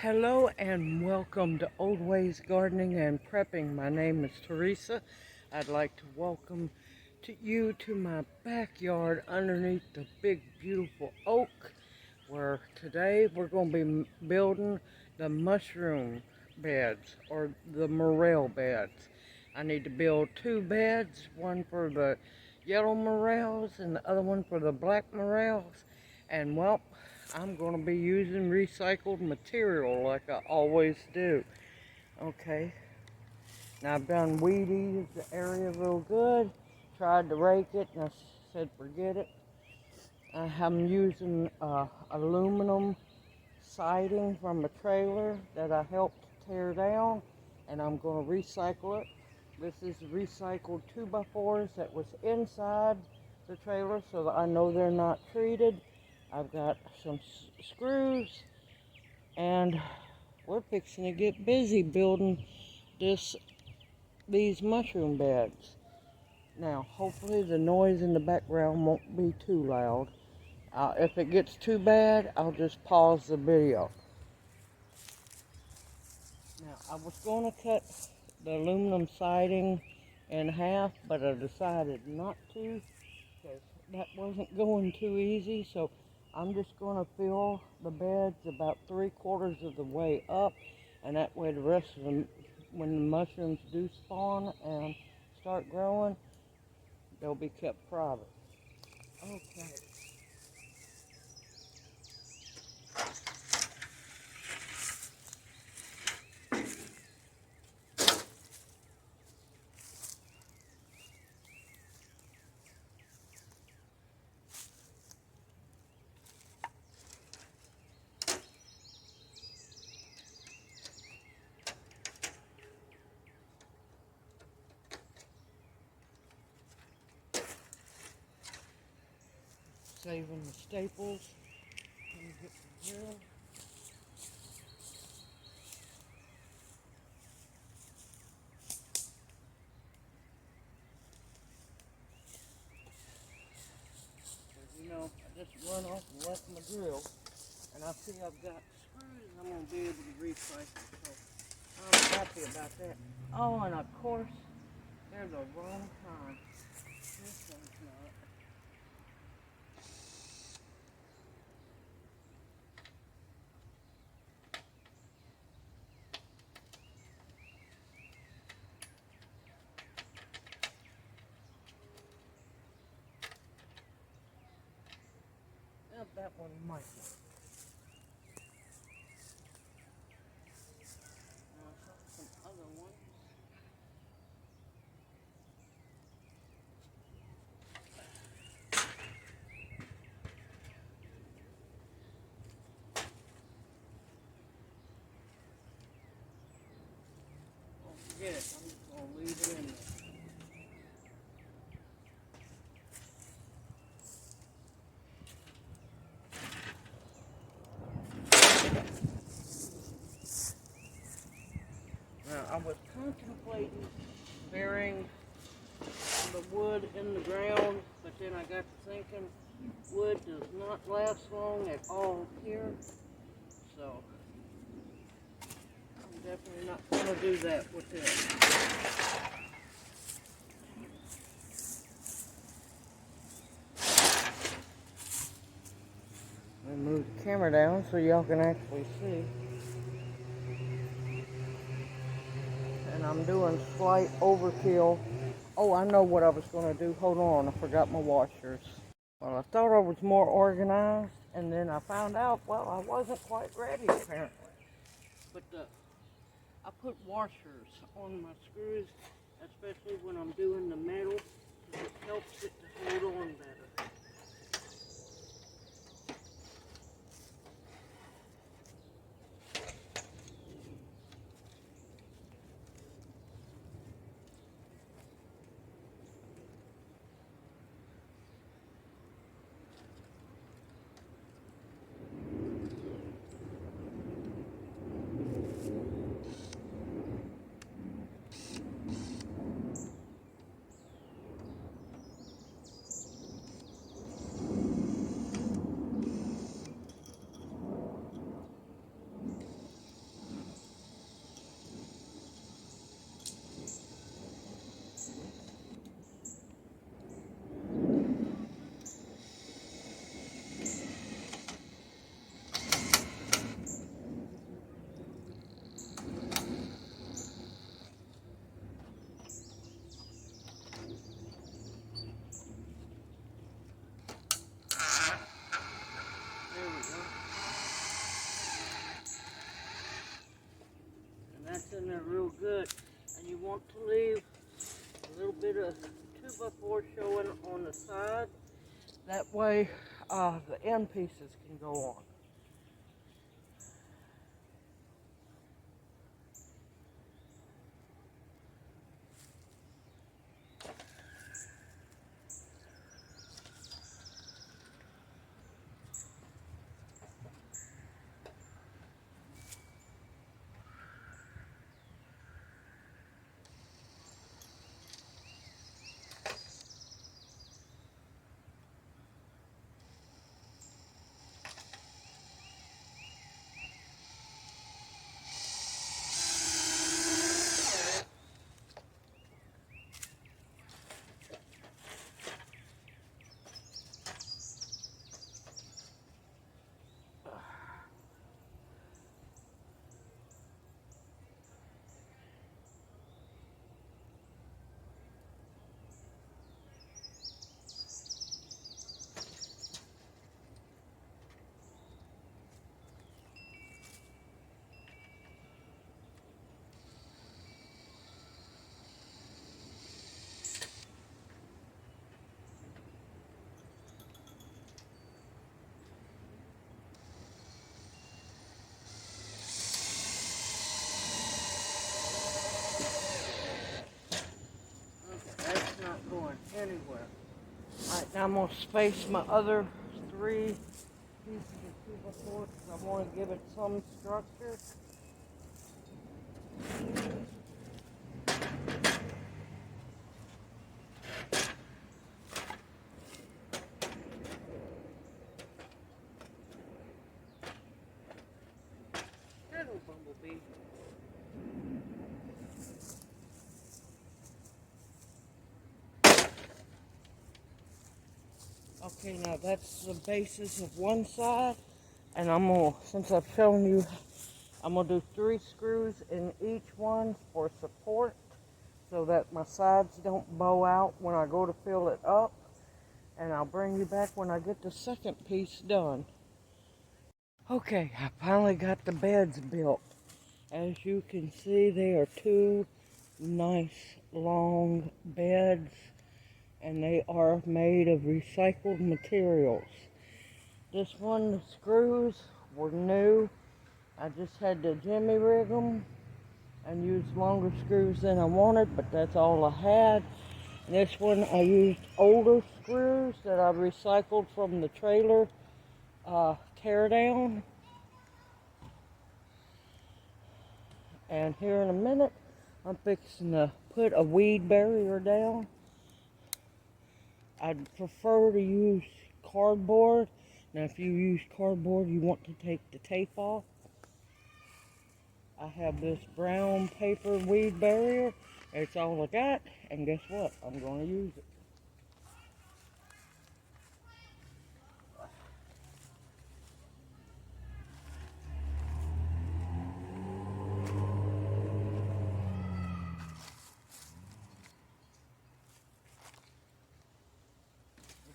Hello and welcome to Old Ways Gardening and Prepping. My name is Teresa. I'd like to welcome you to my backyard underneath the big beautiful oak, where today we're going to be building the mushroom beds or the morel beds. I need to build two beds, one for the yellow morels and the other one for the black morels. And well, I'm going to be using recycled material like I always do. Okay, now I've done weed eated the area real good, tried to rake it, and I said forget it. I'm using aluminum siding from a trailer that I helped tear down, and I'm going to recycle it. This is recycled 2x4s that was inside the trailer, so that I know they're not treated. I've got some screws, and we're fixing to get busy building these mushroom beds. Now, hopefully the noise in the background won't be too loud. If it gets too bad, I'll just pause the video. Now, I was going to cut the aluminum siding in half, but I decided not to because that wasn't going too easy. So I'm just going to fill the beds about 3/4 of the way up, and that way the rest of them, when the mushrooms do spawn and start growing, they'll be kept private. Okay. Saving the staples. Let me get the drill. You know, I just run off and left my drill, and I see I've got screws I'm going to be able to recycle, so I'm happy about that. Oh, and of course, they're the wrong kind. This one's not. Now that one might work. Now I saw some other ones. Oh, forget it. I'm just going to leave it in there. Now, I was contemplating burying the wood in the ground, but then I got to thinking wood does not last long at all here, so I'm definitely not going to do that with this. Let me move the camera down so y'all can actually see. And I'm doing slight overkill. Oh, I know what I was going to do. Hold on, I forgot my washers. Well, I thought I was more organized, and then I found out, well, I wasn't quite ready apparently. But I put washers on my screws, especially when I'm doing the metal, because it helps it to hold on better. want to leave a little bit of 2x4 showing on the side. That way the end pieces can go on. That's not going anywhere. Alright, now I'm going to space my other 3 pieces of 2x4 because I want to give it some structure. Hello, Bumblebee. Okay, now that's the basis of one side, and since I've shown you, I'm gonna do 3 screws in each one for support so that my sides don't bow out when I go to fill it up, and I'll bring you back when I get the second piece done. Okay, I finally got the beds built. As you can see, they are 2 nice long beds, and they are made of recycled materials. This one, the screws were new. I just had to jimmy rig them and use longer screws than I wanted, but that's all I had. This one, I used older screws that I recycled from the trailer tear down. And here in a minute, I'm fixing to put a weed barrier down. I'd prefer to use cardboard. Now, if you use cardboard, you want to take the tape off. I have this brown paper weed barrier. It's all I got, and guess what? I'm going to use it.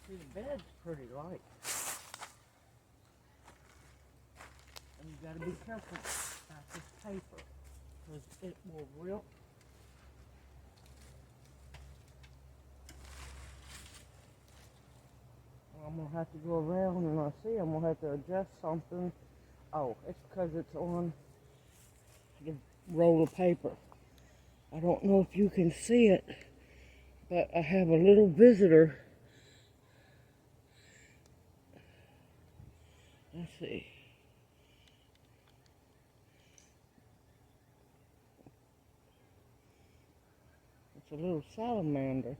See, the bed's pretty light. And you gotta be careful about this paper, because it will rip. I'm gonna have to go around, and I see I'm gonna have to adjust something. Oh, it's because it's on the roll of paper. I don't know if you can see it, but I have a little visitor. Let's see. It's a little salamander,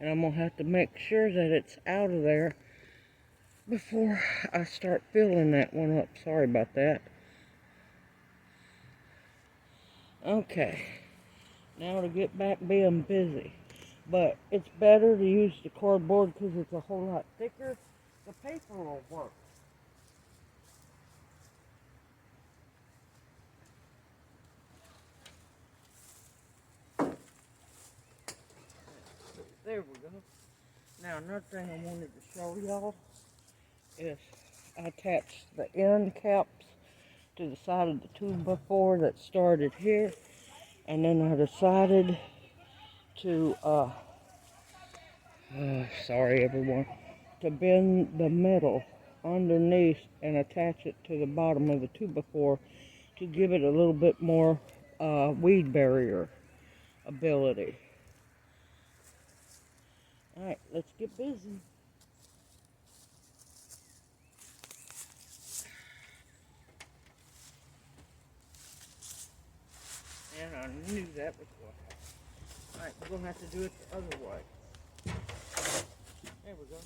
and I'm gonna have to make sure that it's out of there before I start filling that one up. Sorry about that. Okay, now to get back being busy. But it's better to use the cardboard because it's a whole lot thicker. The paper will work. There we go. Now, another thing I wanted to show y'all is I attached the end caps to the side of the 2x4 that started here, and then I decided to, sorry everyone, to bend the metal underneath and attach it to the bottom of the 2x4 to give it a little bit more weed barrier ability. Alright, let's get busy. And I knew that was what happened. Alright, we're going to have to do it the other way. There we go.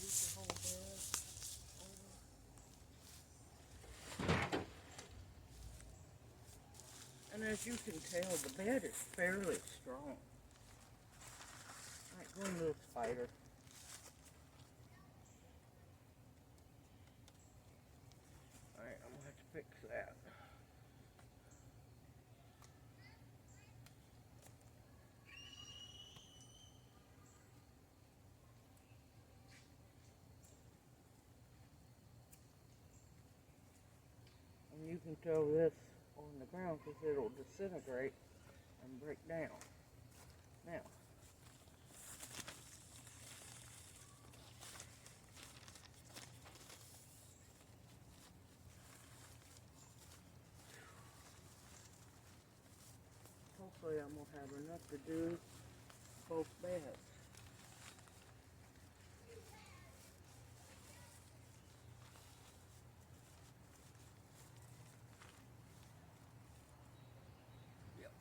Use the whole bed. And as you can tell, the bed is fairly strong. Alright, go in, little spider. Alright, I'm going to have to fix that. And you can throw this on the ground because it'll disintegrate and break down. Now, hopefully I'm going to have enough to do both beds. Yep.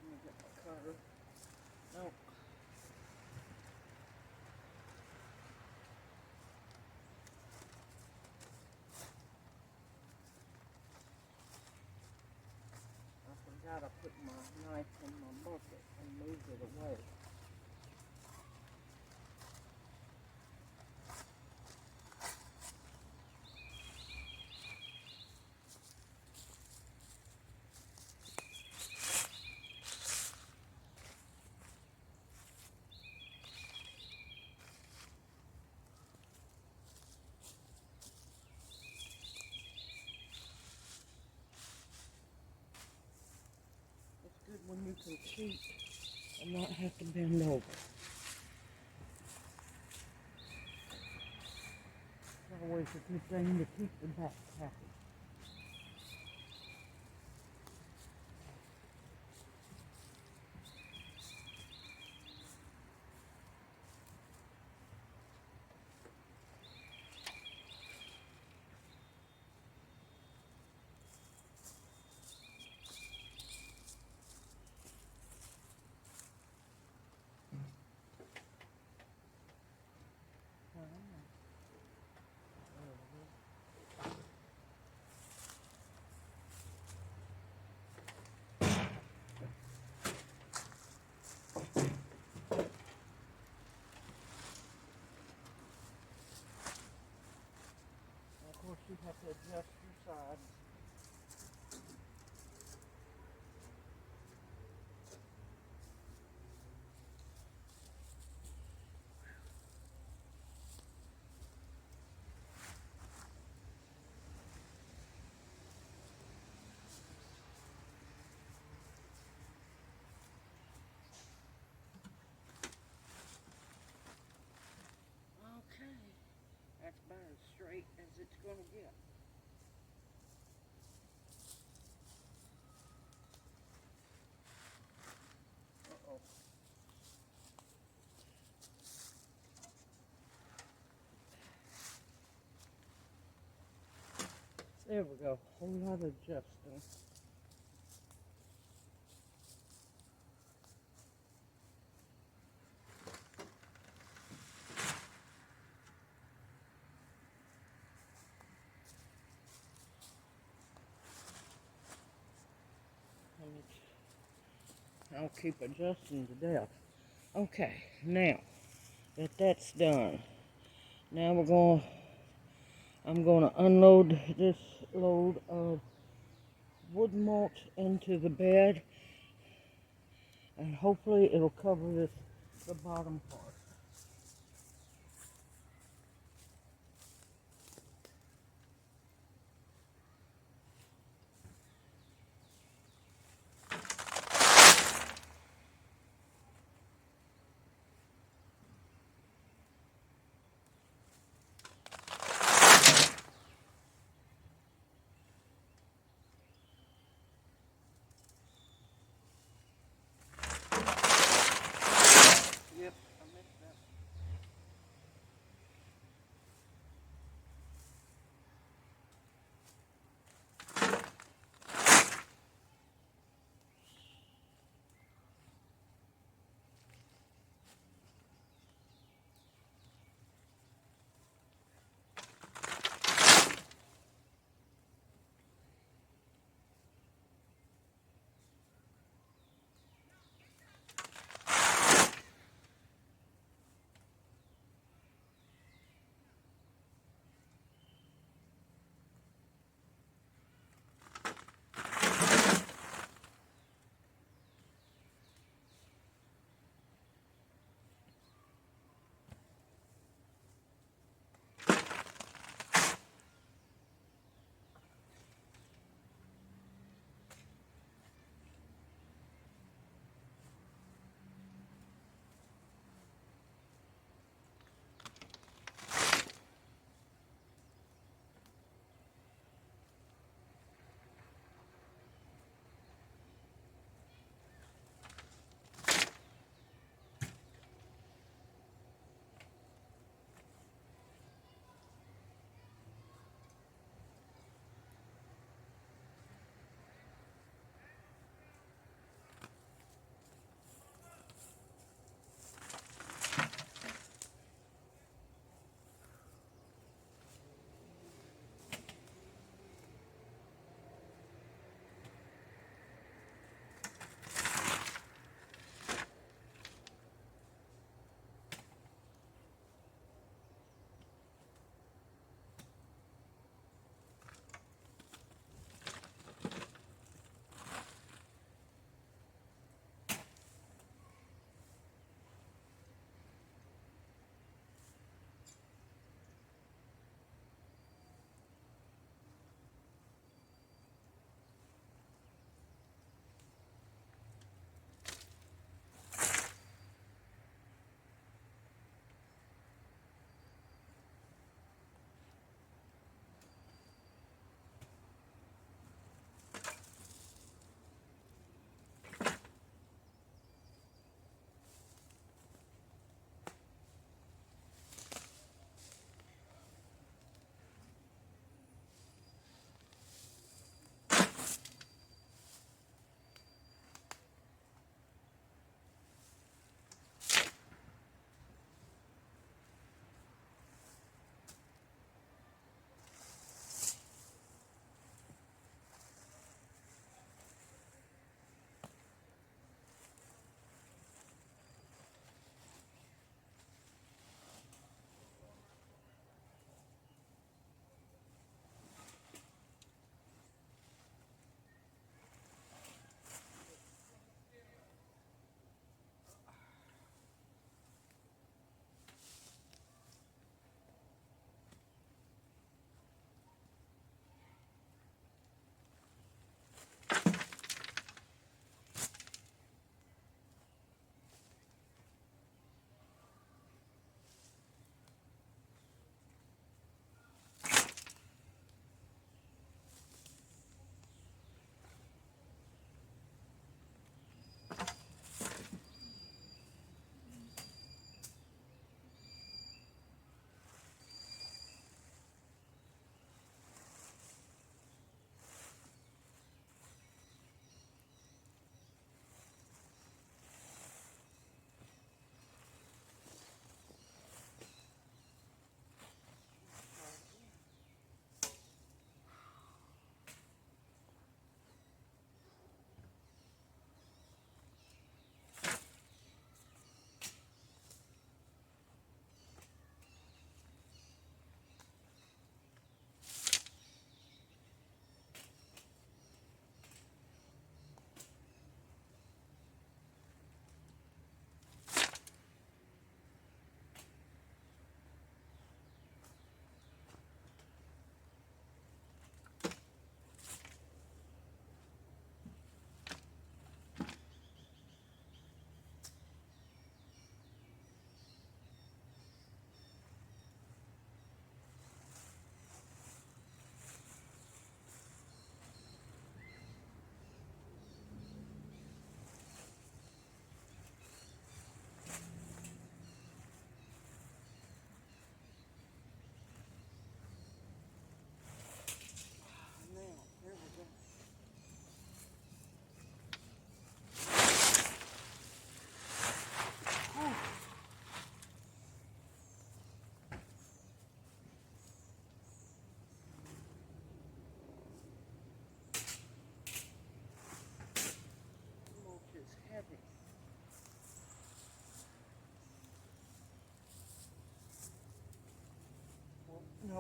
Let me get my cutter. Nope. I forgot I put my knife in my bucket and moved it away. It's good when you can cheat and not have to bend over. It's always a good thing to keep the back happy. Of course, you have to adjust your sides. Okay, that's about as straight as it's going to get. Uh-oh. There we go. Whole lot of adjusting. I'll keep adjusting to death. Okay, now that that's done, now I'm gonna unload this load of wood mulch into the bed, and hopefully it'll cover the bottom part.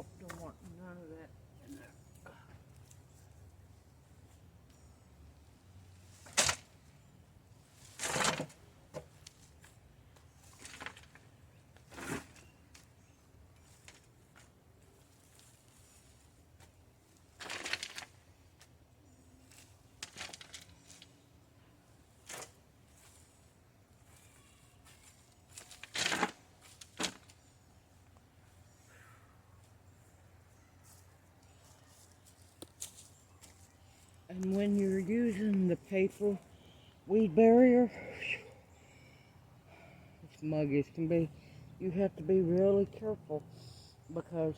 Nope, don't want none of that in there. And when you're using the paper weed barrier, it's muggy as can be. You have to be really careful because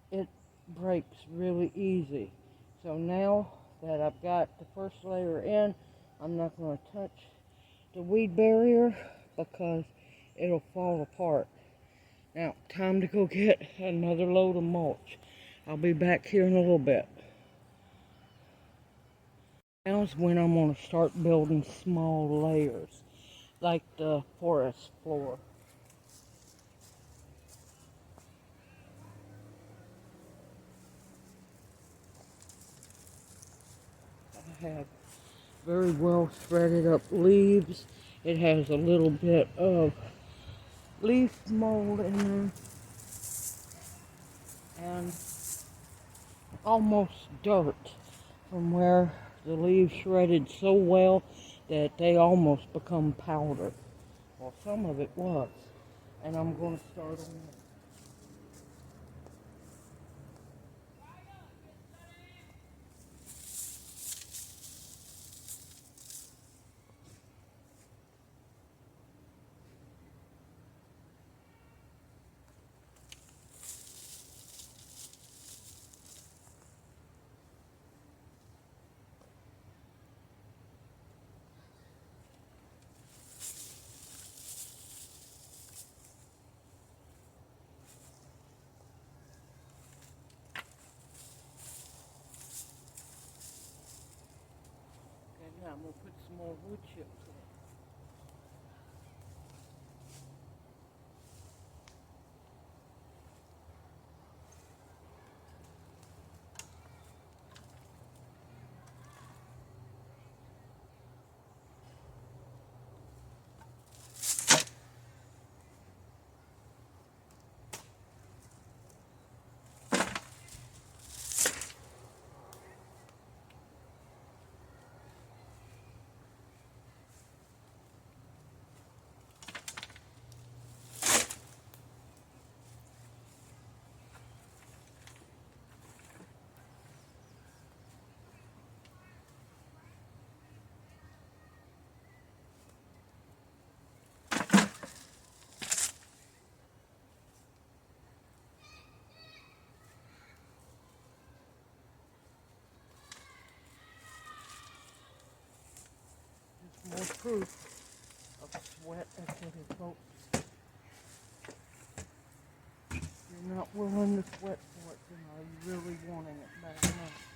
it breaks really easy. So now that I've got the first layer in, I'm not going to touch the weed barrier because it'll fall apart. Now, time to go get another load of mulch. I'll be back here in a little bit. Now's when I'm going to start building small layers, like the forest floor. I have very well threaded up leaves. It has a little bit of leaf mold in there and almost dirt from where the leaves shredded so well that they almost become powder. Well, some of it was, and I'm going to start on that. Okay, now I'm going to put some more wood chips in. More proof of sweat equity, folks. If you're not willing to sweat for it, then are you really wanting it bad enough?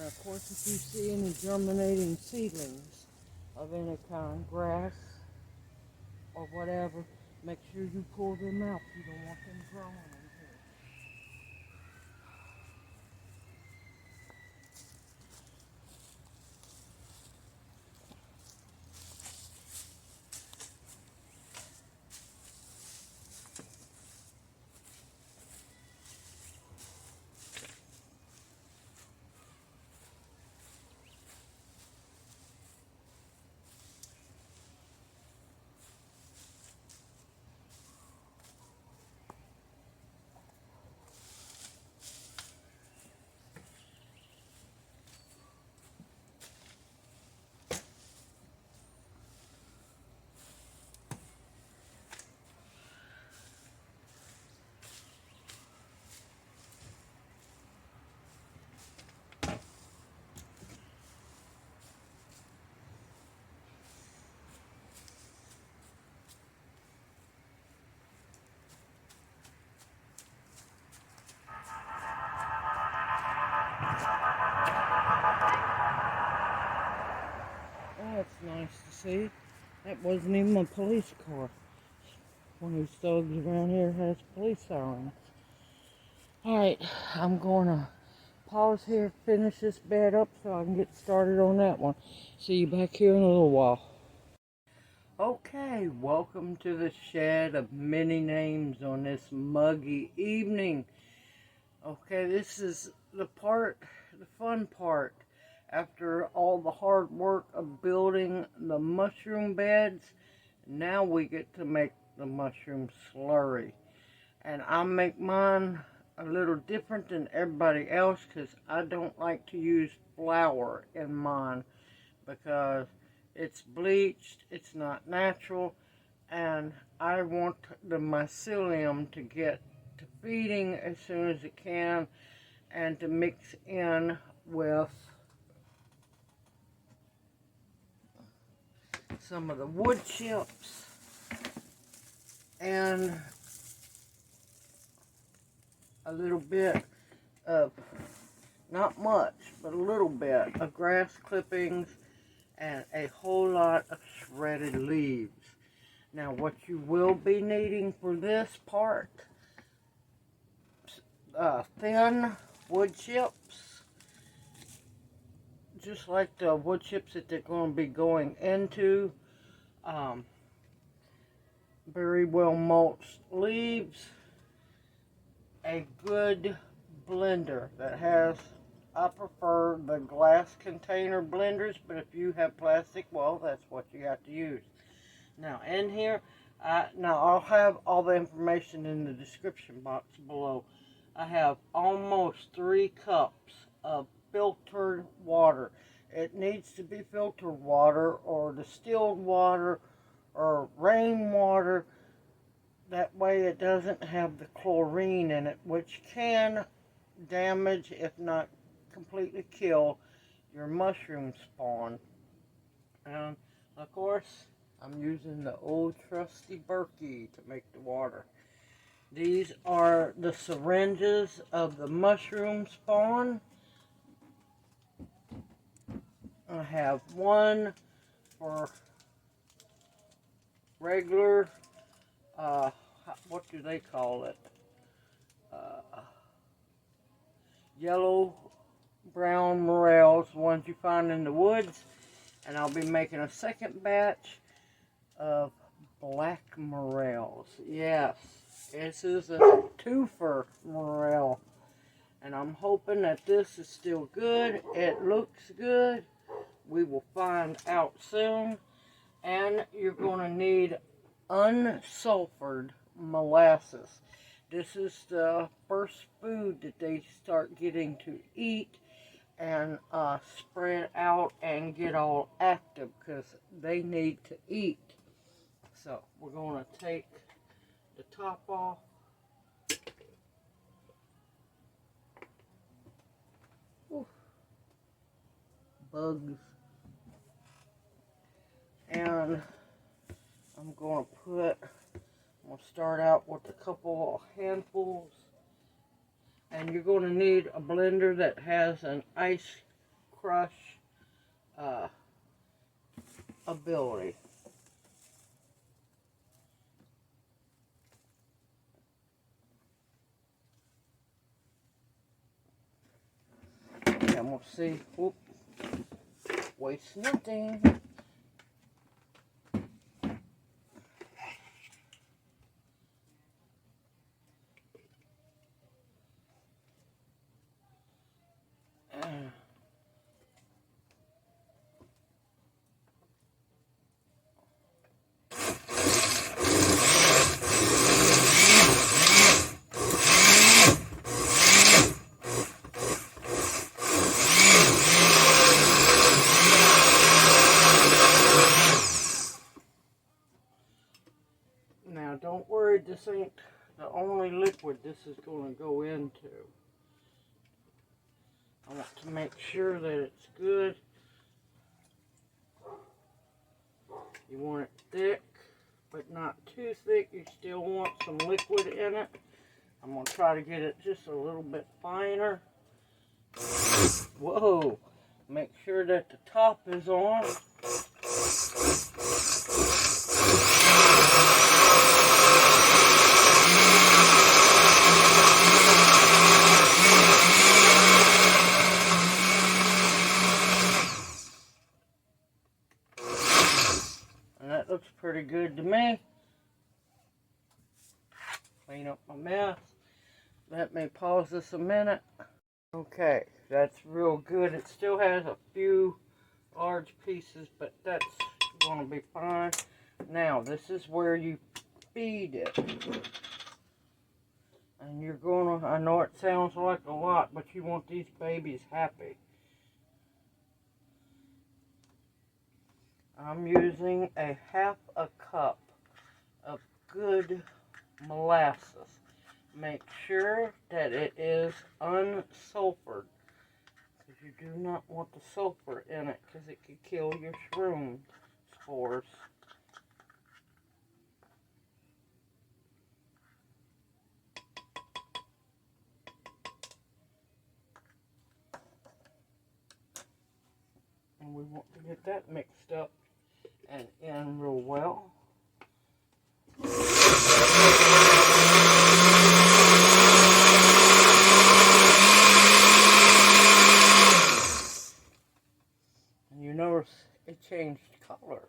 And of course, if you see any germinating seedlings of any kind, grass or whatever, make sure you pull them out. You don't want them growing in here. Oh, it's nice to see. That wasn't even a police car. One of these thugs around here has police sirens. Alright, I'm going to pause here, finish this bed up so I can get started on that one. See you back here in a little while. Okay, welcome to the shed of many names on this muggy evening. Okay, this is the fun part. After all the hard work of building the mushroom beds, now we get to make the mushroom slurry. And I make mine a little different than everybody else because I don't like to use flour in mine because it's bleached, it's not natural, and I want the mycelium to get to feeding as soon as it can and to mix in with some of the wood chips and a little bit of, not much, but a little bit of grass clippings and a whole lot of shredded leaves. Now what you will be needing for this part, thin wood chips, just like the wood chips that they're going to be going into, very well mulched leaves, a good blender that has, I prefer the glass container blenders, but if you have plastic, well, that's what you have to use. Now in here, I'll have all the information in the description box below. I have almost 3 cups of filtered water. It needs to be filtered water or distilled water or rainwater. That way it doesn't have the chlorine in it, which can damage, if not completely kill, your mushroom spawn. And of course, I'm using the old trusty Berkey to make the water. These are the syringes of the mushroom spawn. I have one for regular, what do they call it? Yellow, brown morels, ones you find in the woods. And I'll be making a second batch of black morels. Yes, this is a twofer morel. And I'm hoping that this is still good. It looks good. We will find out soon. And you're going to need unsulfured molasses. This is the first food that they start getting to eat and spread out and get all active because they need to eat. So we're going to take the top off. Oof. Bugs. And I'm going to start out with a couple of handfuls. And you're going to need a blender that has an ice crush ability. And we'll see. Whoop. Waste nothing. Now, don't worry, this ain't the only liquid this is going to go into. I want to make sure that it's good. You want it thick, but not too thick. You still want some liquid in it. I'm going to try to get it just a little bit finer. Whoa! Make sure that the top is on. And that looks pretty good to me. Clean up my mess. Let me pause this a minute. Okay, that's real good. It still has a few large pieces, but that's going to be fine. Now, this is where you feed it. And you're going to, I know it sounds like a lot, but you want these babies happy. I'm using a half a cup of good molasses. Make sure that it is unsulfured, because you do not want the sulfur in it, because it could kill your shroom spores. And we want to get that mixed up and in real well. And you notice it changed color.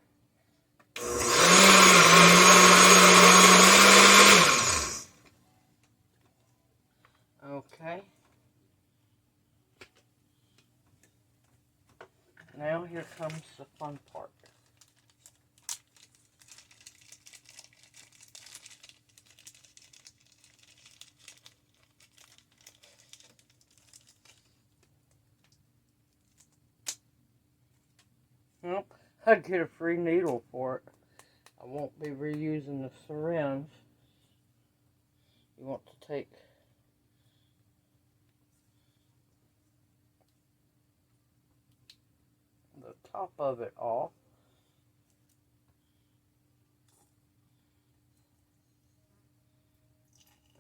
Okay. Now here comes the fun part. Well, I get a free needle for it. I won't be reusing the syringe. You want to take the top of it off.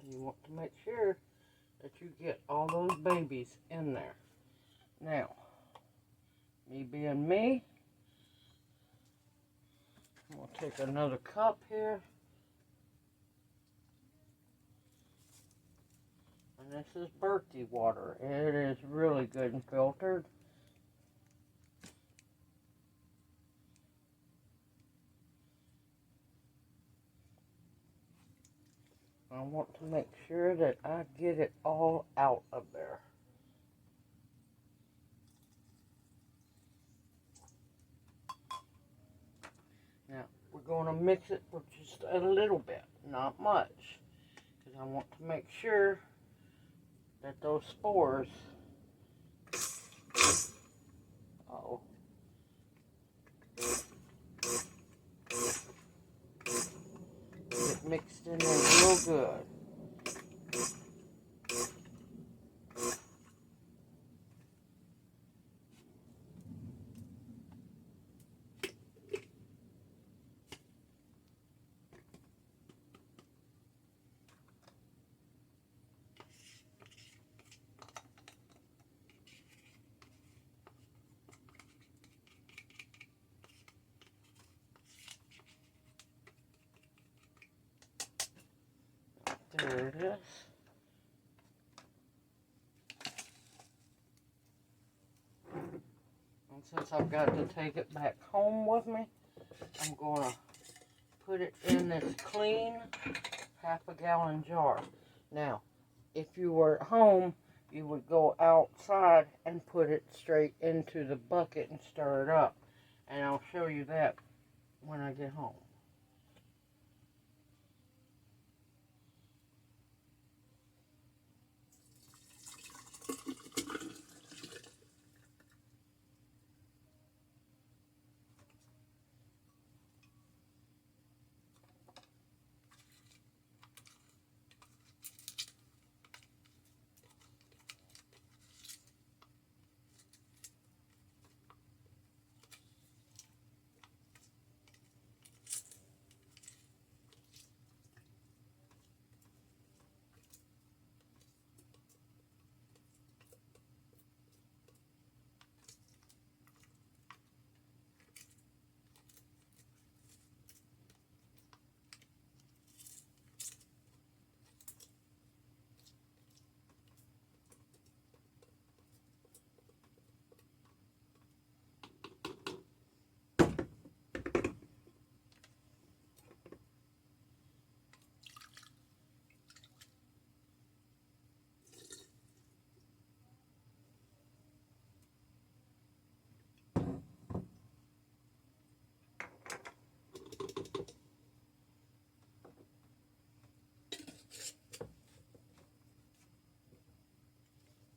And you want to make sure that you get all those babies in there. Now, me being me, I'm going to take another cup here. And this is Berkey water. It is really good and filtered. I want to make sure that I get it all out of there. Now, we're going to mix it for just a little bit, not much, because I want to make sure that those spores, get mixed in there real good. Here it is. And since I've got to take it back home with me, I'm going to put it in this clean half-a-gallon jar. Now, if you were at home, you would go outside and put it straight into the bucket and stir it up. And I'll show you that when I get home.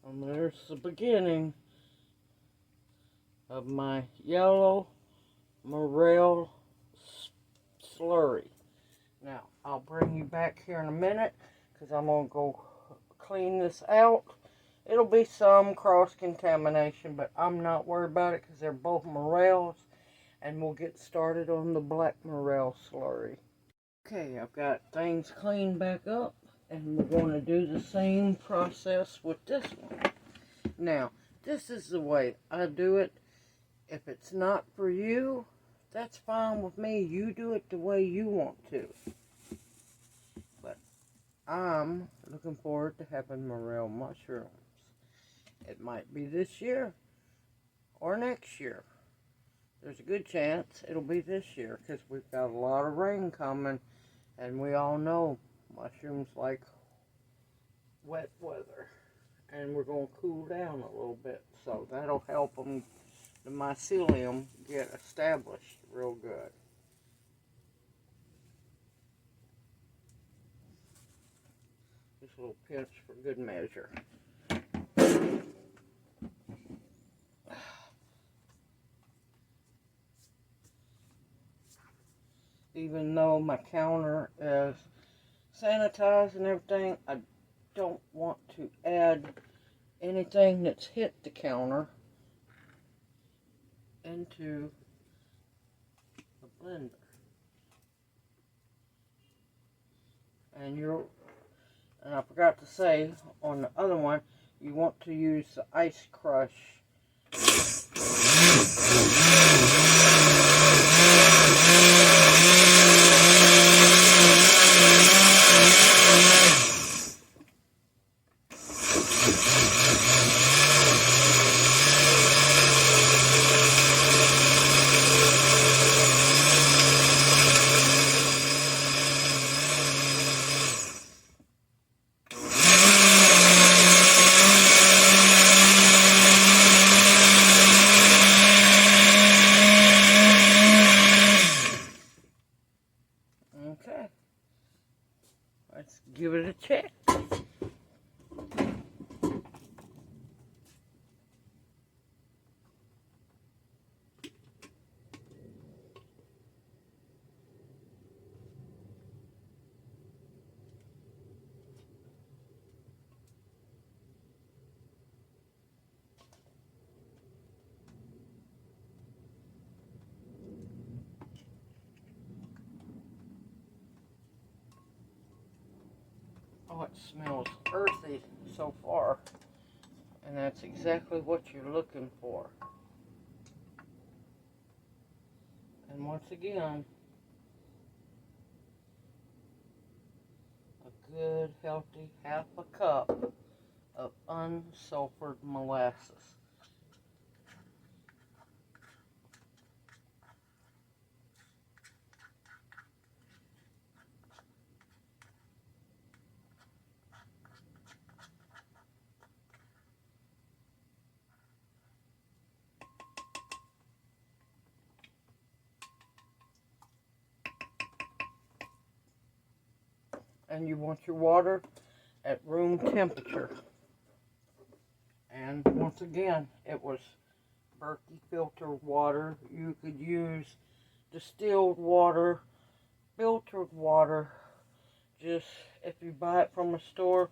And there's the beginning of my yellow Morel slurry. Now, I'll bring you back here in a minute because I'm going to go clean this out. It'll be some cross-contamination, but I'm not worried about it because they're both Morels, and we'll get started on the black Morel slurry. Okay, I've got things cleaned back up, and we're going to do the same process with this one. Now, this is the way I do it. If it's not for you, that's fine with me. You do it the way you want to. But I'm looking forward to having Morel mushrooms. It might be this year or next year. There's a good chance it'll be this year because we've got a lot of rain coming, and we all know mushrooms like wet weather. And we're going to cool down a little bit, so that'll help them, the mycelium, get established real good. Just a little pinch for good measure. Even though my counter is sanitized and everything, I don't want to add anything that's hit the counter into the blender. And I forgot to say, on the other one, you want to use the ice crush. Okay, let's give it a check. Oh, it smells earthy so far, and that's exactly what you're looking for. And once again, a good, healthy half a cup of unsulfured molasses. And you want your water at room temperature. And once again, it was Berkey filtered water. You could use distilled water, filtered water. Just if you buy it from a store,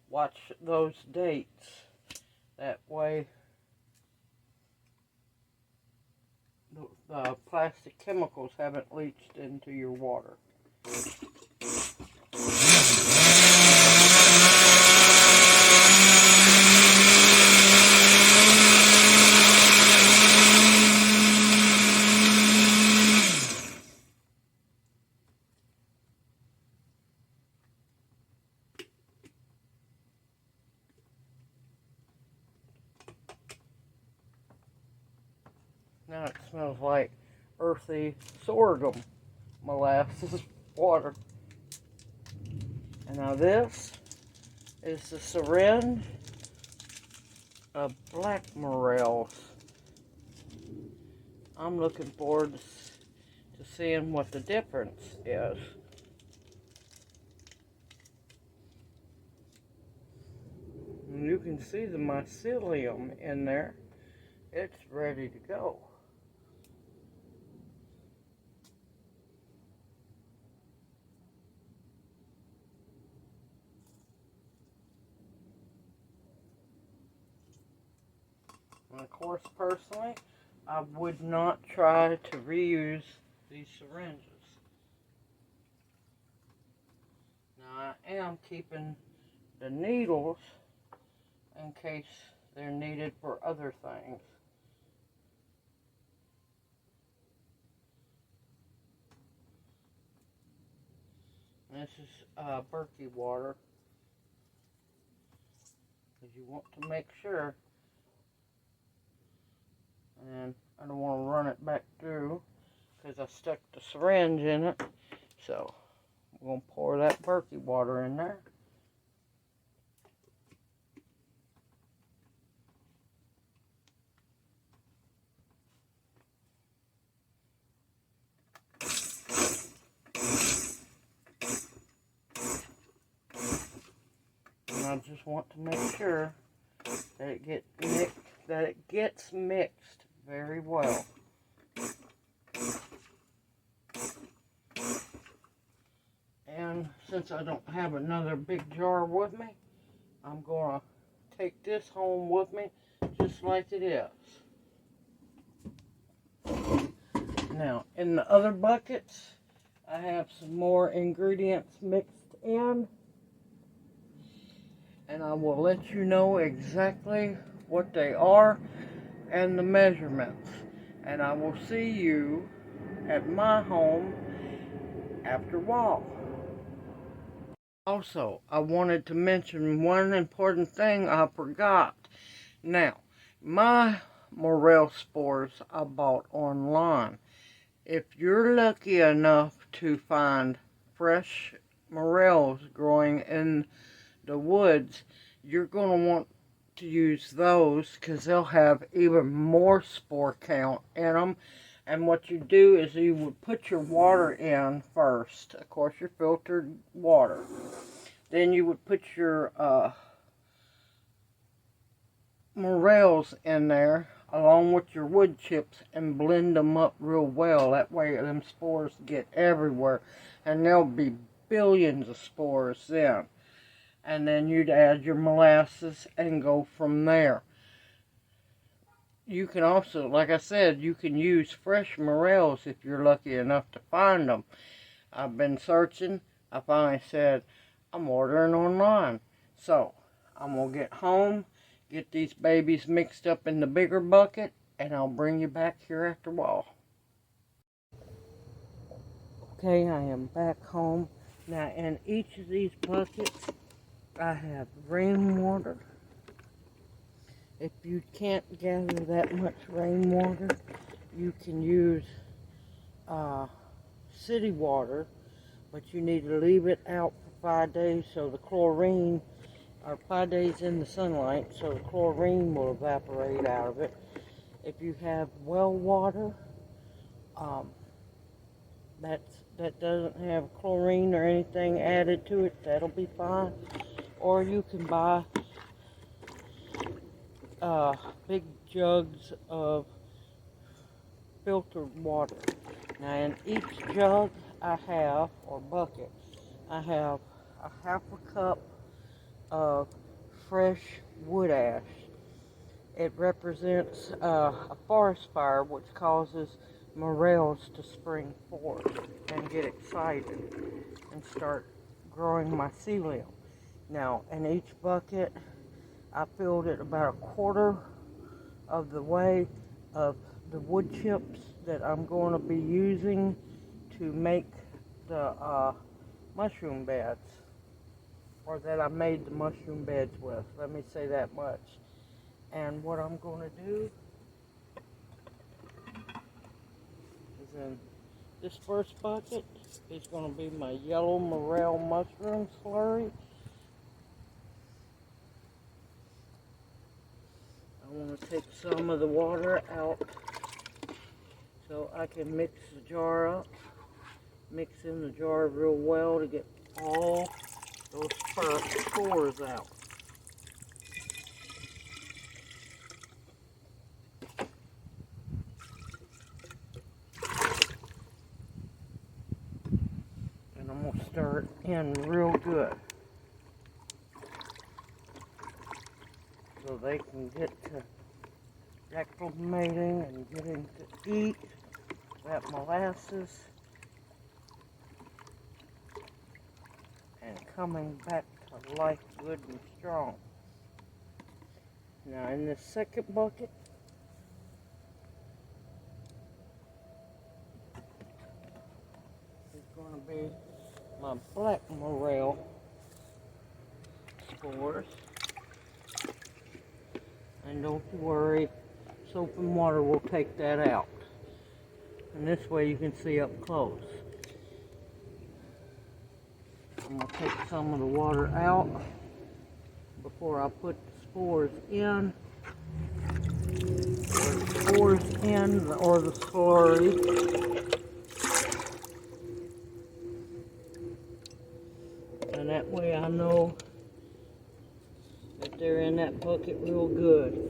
watch those dates. That way the plastic chemicals haven't leached into your water. Now it smells like earthy sorghum molasses water. And now this is the syringe of black morels. I'm looking forward to seeing what the difference is. And you can see the mycelium in there. It's ready to go. And of course, personally, I would not try to reuse these syringes. Now, I am keeping the needles in case they're needed for other things. This is Berkey water, because you want to make sure. And I don't want to run it back through because I stuck the syringe in it. So we're going to pour that Berkey water in there. And I just want to make sure that it gets mixed very well. And since I don't have another big jar with me, I'm going to take this home with me just like it is. Now, in the other buckets, I have some more ingredients mixed in. And I will let you know exactly what they are and the measurements. And I will see you at my home after a while. Also, I wanted to mention one important thing I forgot. Now, my Morel spores I bought online. If you're lucky enough to find fresh morels growing in the woods, you're going to want to use those because they'll have even more spore count in them. And what you do is you would put your water in first, of course your filtered water. Then you would put your morels in there along with your wood chips and blend them up real well. That way them spores get everywhere, and there'll be billions of spores then. And then you'd add your molasses and go from there. You can also, like I said, you can use fresh morels if you're lucky enough to find them. I've been searching. I finally said, I'm ordering online. So, I'm going to get home, get these babies mixed up in the bigger bucket, and I'll bring you back here after a while. Okay, I am back home. Now in each of these buckets, I have rainwater. If you can't gather that much rainwater, you can use city water, but you need to leave it out for 5 days so the chlorine, or 5 days in the sunlight, so the chlorine will evaporate out of it. If you have well water, that doesn't have chlorine or anything added to it, that'll be fine. Or you can buy big jugs of filtered water. Now in each jug I have, or bucket, I have a half a cup of fresh wood ash. It represents a forest fire which causes morels to spring forth and get excited and start growing mycelium. Now in each bucket I filled it about 1/4 of the way of the wood chips that I'm going to be using to make the mushroom beds, or that I made the mushroom beds with. Let me say that much. And what I'm going to do is in this first bucket is going to be my yellow morel mushroom slurry. I want to take some of the water out so I can mix the jar up. Mix in the jar real well to get all those spores out. And I'm going to stir it in real good so they can get to acclimating and getting to eat that molasses and coming back to life good and strong. Now in this second bucket, is going to be my black morel spores. And don't worry, soap and water will take that out. And this way you can see up close. I'm going to take some of the water out before I put the spores in. Or the spores in, or the slurry. And that way I know that they're in that bucket real good.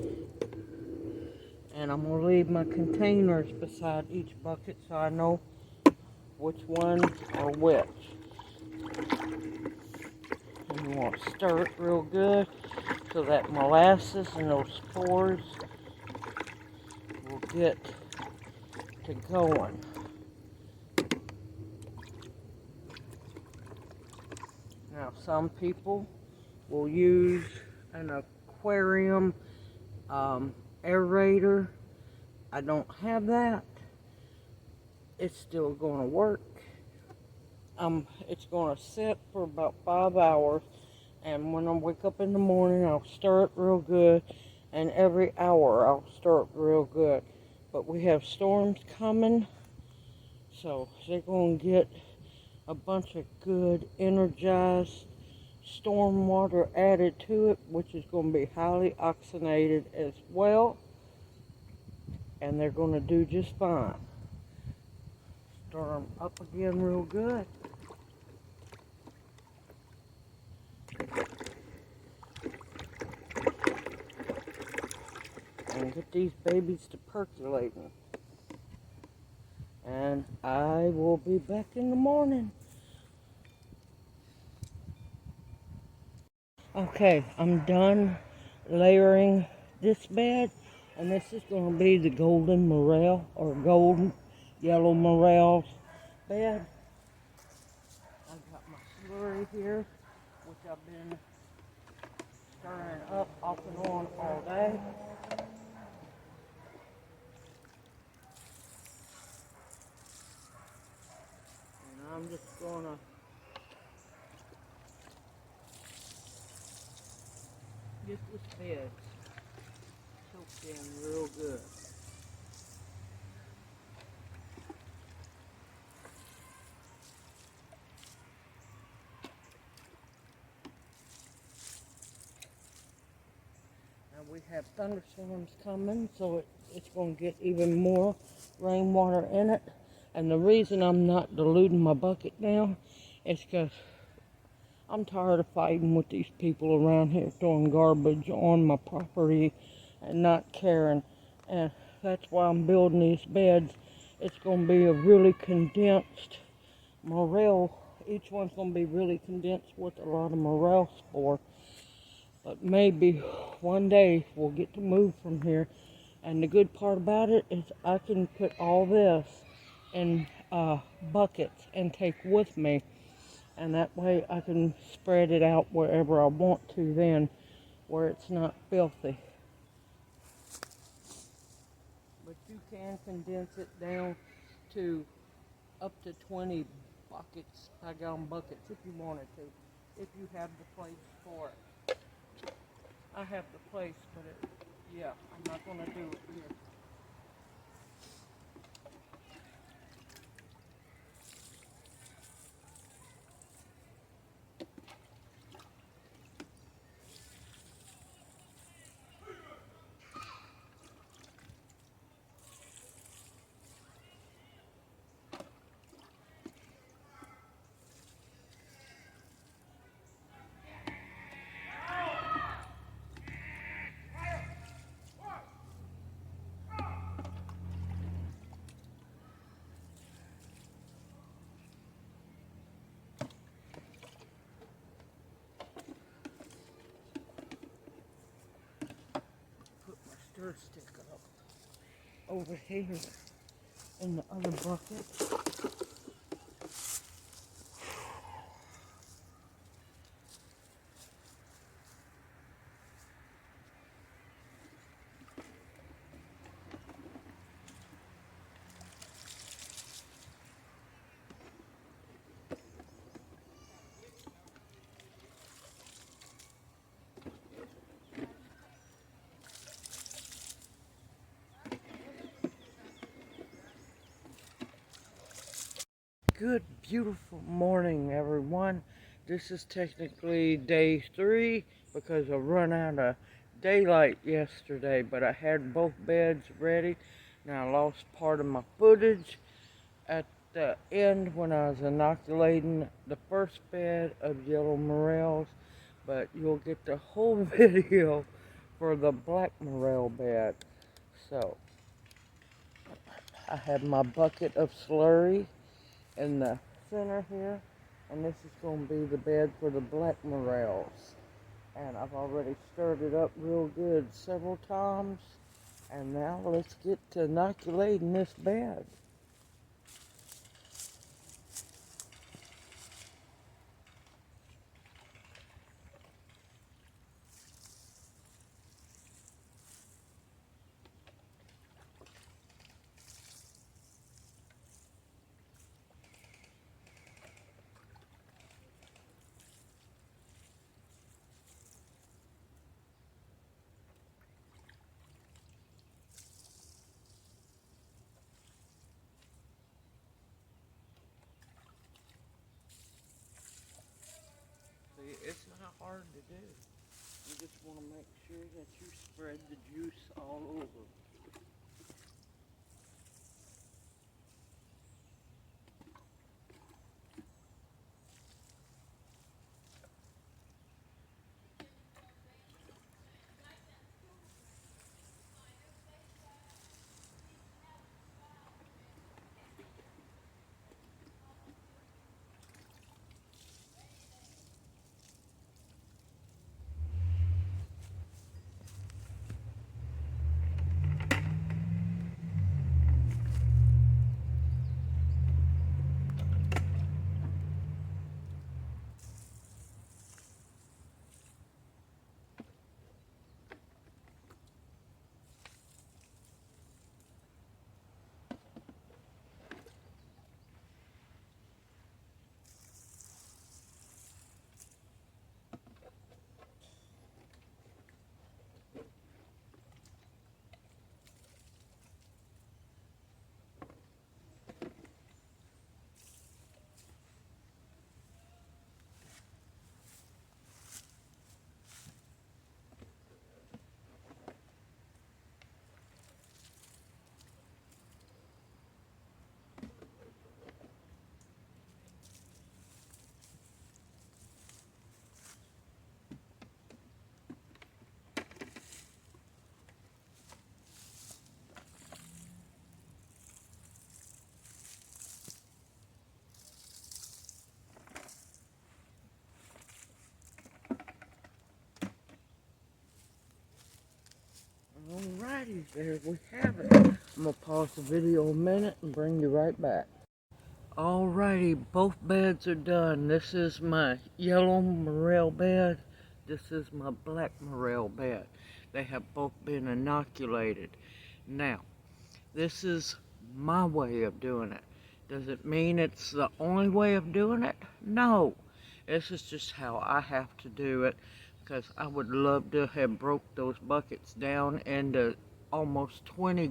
And I'm going to leave my containers beside each bucket so I know which ones are which. And you want to stir it real good so that molasses and those spores will get to going. Now some people will use an aquarium aerator. I don't have that. It's still going to work. It's going to sit for about 5 hours, and when I wake up in the morning I'll stir it real good, and every hour I'll stir it real good. But we have storms coming, so they're going to get a bunch of good energized storm water added to it, which is going to be highly oxygenated as well, and they're going to do just fine. Stir them up again real good. And get these babies to percolating. And I will be back in the morning. Okay, I'm done layering this bed, and this is going to be the golden morel, or golden yellow morel bed. I've got my slurry here, which I've been stirring up off and on all day. And I'm just going to Get this bed soaked in real good. Now we have thunderstorms coming, so it's going to get even more rainwater in it. And the reason I'm not diluting my bucket now is because I'm tired of fighting with these people around here throwing garbage on my property and not caring. And that's why I'm building these beds. It's going to be a really condensed morel. Each one's going to be really condensed with a lot of morel spore. But maybe one day we'll get to move from here. And the good part about it is I can put all this in buckets and take with me. And that way I can spread it out wherever I want to then, where it's not filthy. But you can condense it down to up to 20 buckets, 5-gallon buckets, if you wanted to, if you have the place for it. I have the place, but yeah, I'm not going to do it here. Put my stir stick up over here in the other bucket. Good, beautiful morning, everyone. This is technically day 3 because I run out of daylight yesterday, but I had both beds ready. Now I lost part of my footage at the end when I was inoculating the first bed of yellow morels, but you'll get the whole video for the black morel bed. So I have my bucket of slurry in the center here, and this is going to be the bed for the black morels. And I've already stirred it up real good several times, and now let's get to inoculating this bed. See, it's not hard to do. You just want to make sure that you spread the juice all over. there we have it. I'm going to pause the video a minute and bring you right back. Alrighty, both beds are done. This is my yellow Morel bed. This is my black Morel bed. They have both been inoculated. Now, this is my way of doing it. Does it mean it's the only way of doing it? No. This is just how I have to do it, because I would love to have broke those buckets down into almost 20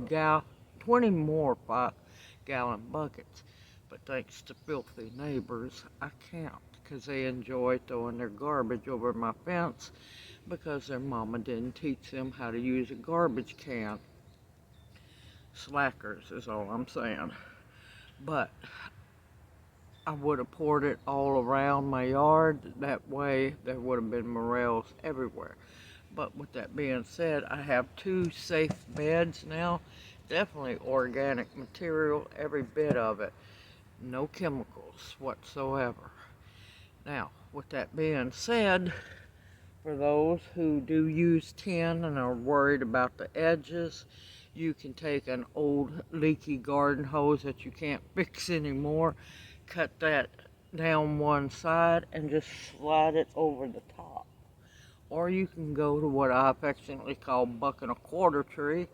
more 5-gallon buckets. But thanks to filthy neighbors, I can't, because they enjoy throwing their garbage over my fence because their mama didn't teach them how to use a garbage can. Slackers is all I'm saying. But I would have poured it all around my yard. That way there would have been morels everywhere. But with that being said, I have 2 safe beds now. Definitely organic material, every bit of it. No chemicals whatsoever. Now, with that being said, for those who do use tin and are worried about the edges, you can take an old leaky garden hose that you can't fix anymore, cut that down one side and just slide it over the top. Or you can go to what I affectionately call buck and a quarter tree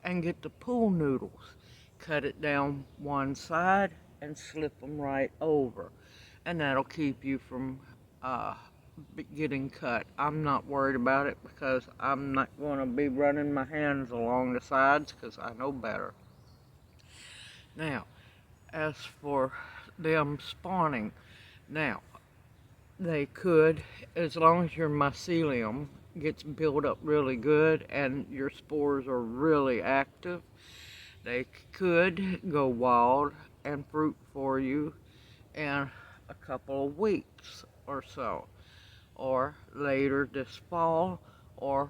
and get the pool noodles. Cut it down one side and slip them right over. And that'll keep you from getting cut. I'm not worried about it because I'm not going to be running my hands along the sides because I know better. Now, as for them spawning, now, they could, as long as your mycelium gets built up really good and your spores are really active, they could go wild and fruit for you in a couple of weeks or so, or later this fall, or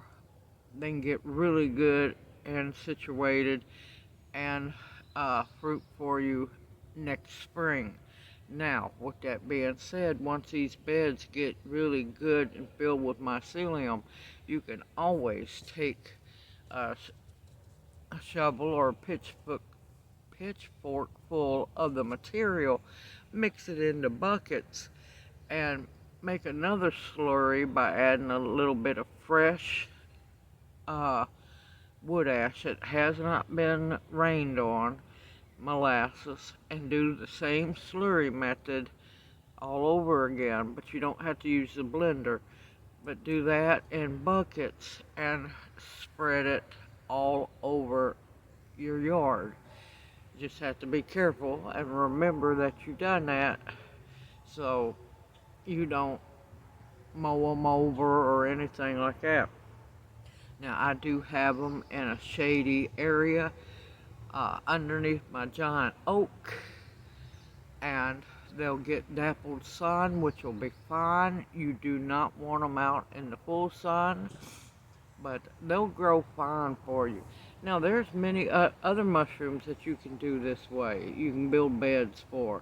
they can get really good and situated and fruit for you next spring. Now, with that being said, once these beds get really good and filled with mycelium, you can always take a shovel or a pitchfork full of the material, mix it into buckets, and make another slurry by adding a little bit of fresh wood ash that has not been rained on, molasses, and do the same slurry method all over again. But you don't have to use the blender, but do that in buckets and spread it all over your yard. You just have to be careful and remember that you've done that so you don't mow them over or anything like that. Now, I do have them in a shady area underneath my giant oak, and they'll get dappled sun, which will be fine. You do not want them out in the full sun, but they'll grow fine for you. Now, there's many other mushrooms that you can do this way. You can build beds for.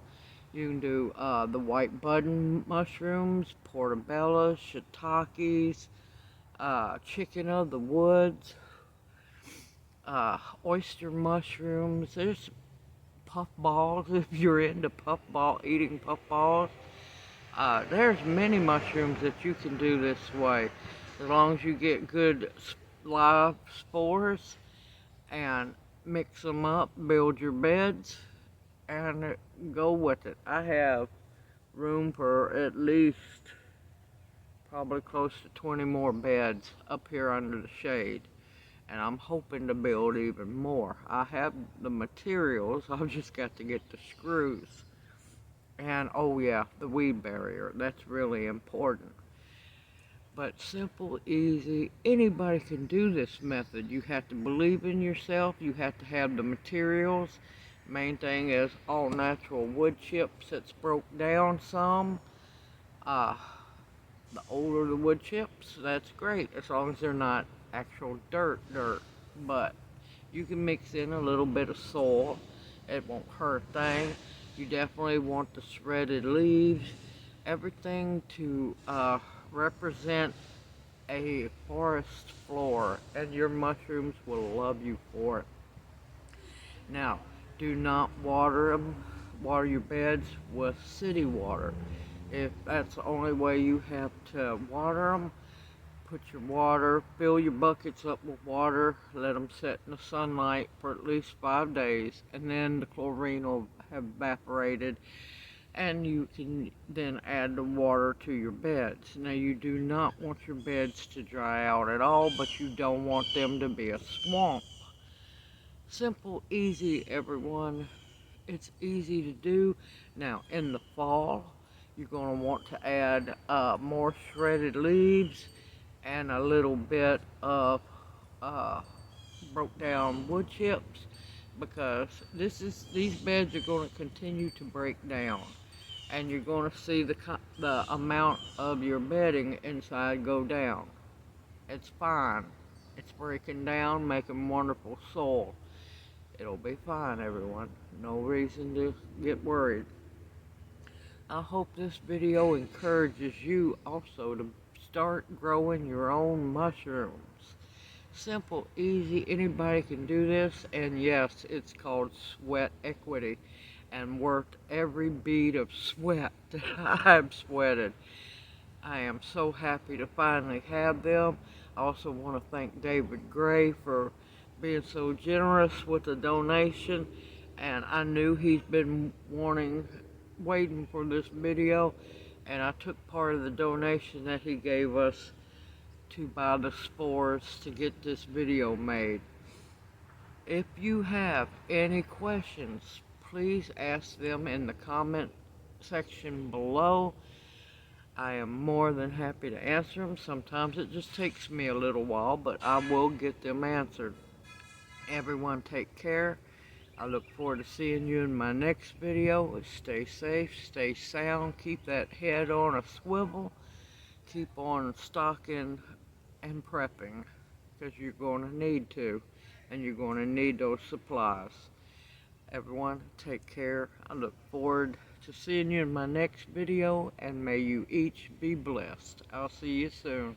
You can do the white button mushrooms, portobellos, shiitakes, chicken of the woods, oyster mushrooms. There's puffballs if you're into eating puffballs. There's many mushrooms that you can do this way, as long as you get good live spores and mix them up, build your beds, and go with it. I have room for at least probably close to 20 more beds up here under the shade, and I'm hoping to build even more. I have the materials, I've just got to get the screws. And oh yeah, the weed barrier, that's really important. But simple, easy, anybody can do this method. You have to believe in yourself, you have to have the materials. Main thing is all natural wood chips that's broke down some. The older the wood chips, that's great, as long as they're not actual dirt. But you can mix in a little bit of soil, it won't hurt a thing. You definitely want the shredded leaves, everything to represent a forest floor, and your mushrooms will love you for it. Now, do not water your beds with city water. If that's the only way you have to water them, fill your buckets up with water, let them sit in the sunlight for at least 5 days, and then the chlorine will have evaporated, and you can then add the water to your beds. Now, you do not want your beds to dry out at all, but you don't want them to be a swamp. Simple, easy, everyone. It's easy to do. Now, in the fall, you're going to want to add more shredded leaves and a little bit of uh, broke down wood chips, because these beds are going to continue to break down, and you're going to see the amount of your bedding inside go down. It's fine. It's breaking down, making wonderful soil. It'll be fine, everyone. No reason to get worried. I hope this video encourages you also to start growing your own mushrooms. Simple, easy, anybody can do this, and yes, it's called sweat equity, and worth every bead of sweat that I've sweated. I am so happy to finally have them. I also want to thank David Gray for being so generous with the donation, and I knew he's been waiting for this video, and I took part of the donation that he gave us to buy the spores to get this video made. If you have any questions, please ask them in the comment section below. I am more than happy to answer them. Sometimes it just takes me a little while, but I will get them answered. Everyone take care. I look forward to seeing you in my next video. Stay safe, stay sound, keep that head on a swivel, keep on stocking and prepping, because you're going to need to, and you're going to need those supplies. Everyone, take care. I look forward to seeing you in my next video, and may you each be blessed. I'll see you soon.